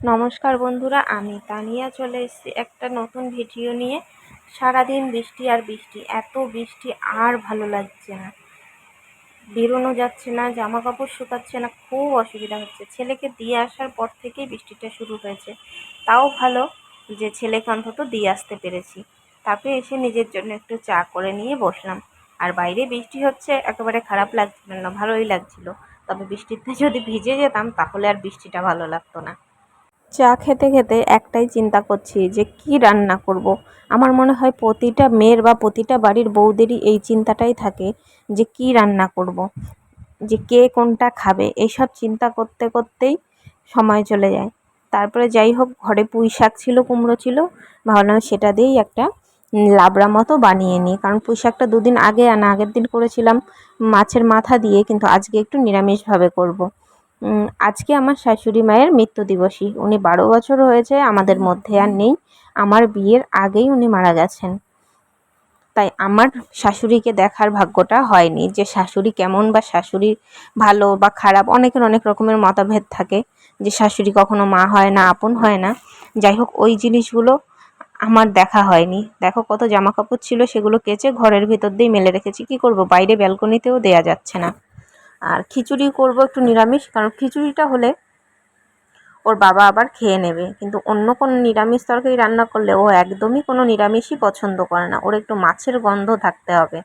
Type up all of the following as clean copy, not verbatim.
নমস্কার বন্ধুরা, আমি তানিয়া চলে এসেছি একটা নতুন ভিডিও নিয়ে। সারাদিন বৃষ্টি আর বৃষ্টি, এত বৃষ্টি আর ভালো লাগছে না, বেরোনো যাচ্ছে না, জামা কাপড় শুকাচ্ছে না, খুব অসুবিধা হচ্ছে। ছেলেকে দিয়ে আসার পর থেকেই বৃষ্টিটা শুরু হয়েছে। তাও ভালো যে ছেলেকে অন্তত দিয়ে আসতে পেরেছি। তারপরে এসে নিজের জন্য একটু চা করে নিয়ে বসলাম। আর বাইরে বৃষ্টি হচ্ছে, একেবারে খারাপ লাগছিল না, ভালোই লাগছিল। তবে বৃষ্টিতে যদি ভিজে যেতাম তাহলে আর বৃষ্টিটা ভালো লাগতো না। চা খেতে খেতে একটাই চিন্তা করছি যে কি রান্না করব। আমার মনে হয় প্রতিটা মেয়ের বা প্রতিটা বাড়ির বউদেরই এই চিন্তাটাই থাকে যে কি রান্না করব, যে কে কোনটা খাবে, এইসব চিন্তা করতে করতেই সময় চলে যায়। তারপরে যাই হোক, ঘরে পুঁই শাক ছিল, কুমড়ো ছিল, ভাবলাম সেটা দিয়েই একটা লাবড়া মতো বানিয়ে নিই। কারণ পুঁই শাকটা দুদিন আগে আনা, আগের দিন করেছিলাম মাছের মাথা দিয়ে, কিন্তু আজকে একটু নিরামিষভাবে করব। আজকে আমার শাশুড়ি মায়ের মৃত্যু দিবসী। উনি 12 বছর হয়েছে আমাদের মধ্যে আর নেই। আমার বিয়ের আগেই উনি মারা গেছেন। তাই আমার শাশুড়িকে দেখার ভাগ্যটা হয়নি, যে শাশুড়ি কেমন বা শাশুড়ি ভালো বা খারাপ, অনেকের অনেক রকমের মতভেদ থাকে, যে শাশুড়ি কখনো মা হয় না, আপন হয় না। যাই হোক, ওই জিনিসগুলো আমার দেখা হয়নি। দেখো কত জামা কাপড় ছিল, সেগুলো কেচে ঘরের ভিতর দিয়ে মেলে রেখেছি। কি করব, বাইরে ব্যালকনিতেও দেয়া যাচ্ছে না। আর খিচুড়ি করব একটু নিরামিষ, কারণ খিচুড়িটা হলে ওর বাবা আবার খেয়ে নেবে। কিন্তু অন্য কোনো নিরামিষ তরকারি রান্না করলে ও একদমই কোনো নিরামিষই পছন্দ করে না, ওর একটু মাছের গন্ধ থাকতে হবে,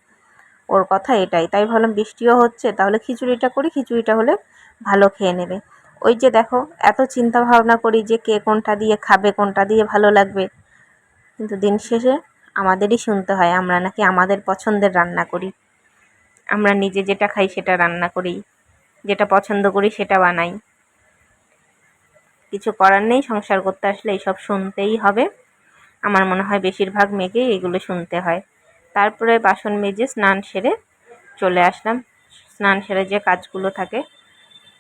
ওর কথা এটাই। তাই ভাবলাম বৃষ্টিও হচ্ছে, তাহলে খিচুড়িটা করি, খিচুড়িটা হলে ভালো খেয়ে নেবে। ওই যে দেখো, এত চিন্তা ভাবনা করি যে কে কোনটা দিয়ে খাবে, কোনটা দিয়ে ভালো লাগবে, কিন্তু দিন শেষে আমাদেরই শুনতে হয় আমরা নাকি আমাদের পছন্দের রান্না করি। আমরা নিজে যেটা খাই সেটা রান্না করি, যেটা পছন্দ করি সেটা বানাই। কিছু করার নেই, সংসার করতে আসলে এইসব শুনতেই হবে। আমার মনে হয় বেশিরভাগ মেয়েকেই এগুলো শুনতে হয়। তারপরে বাসন মেজে স্নান সেরে চলে আসলাম। স্নান সেরে যে কাজগুলো থাকে,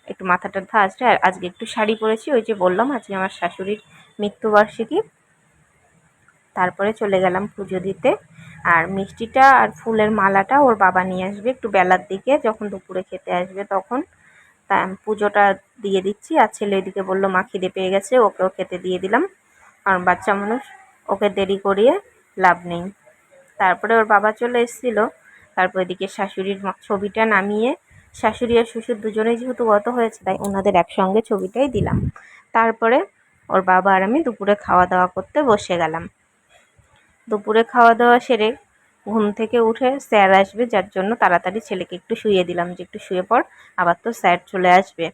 একটু মাথা টাথা আঁচড়ে, আর আজকে একটু শাড়ি পরেছি, ওই যে বললাম আজকে আমার শাশুড়ির মৃত্যুবার্ষিকী। তারপরে চলে গেলাম পুজো দিতে। আর মিষ্টিটা আর ফুলের মালাটা ওর বাবা নিয়ে আসবে একটু বেলার দিকে, যখন দুপুরে খেতে আসবে তখন। তা আমি পুজোটা দিয়ে দিচ্ছি। আর ছেলে এদিকে বললো মা খিদে পেয়ে গেছে, ওকেও খেতে দিয়ে দিলাম, কারণ বাচ্চা মানুষ, ওকে দেরি করিয়ে লাভ নেই। তারপরে ওর বাবা চলে এসেছিলো। তারপর এদিকে শাশুড়ির ছবিটা নামিয়ে, শাশুড়ি আর শ্বশুর দুজনেই যেহেতু গত হয়েছে, তাই ওনাদের একসঙ্গে ছবিটাই দিলাম। তারপরে ওর বাবা আর আমি দুপুরে খাওয়া দাওয়া করতে বসে গেলাম। দুপুরে খাওয়া দাওয়া সেরে ঘুম থেকে উঠে স্যার আসবে, যার জন্য তাড়াতাড়ি ছেলেকে একটু শুইয়ে দিলাম, যে একটু শুয়ে পড়, আবার তো স্যার চলে আসবে।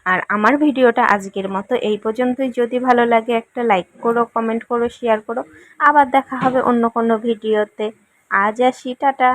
আর আমার ভিডিওটা আজকের মতো এই পর্যন্তই। যদি ভালো লাগে একটা লাইক করো, কমেন্ট করো, শেয়ার করো। আবার দেখা হবে অন্য কোনো ভিডিওতে। আজ আসি, টাটা।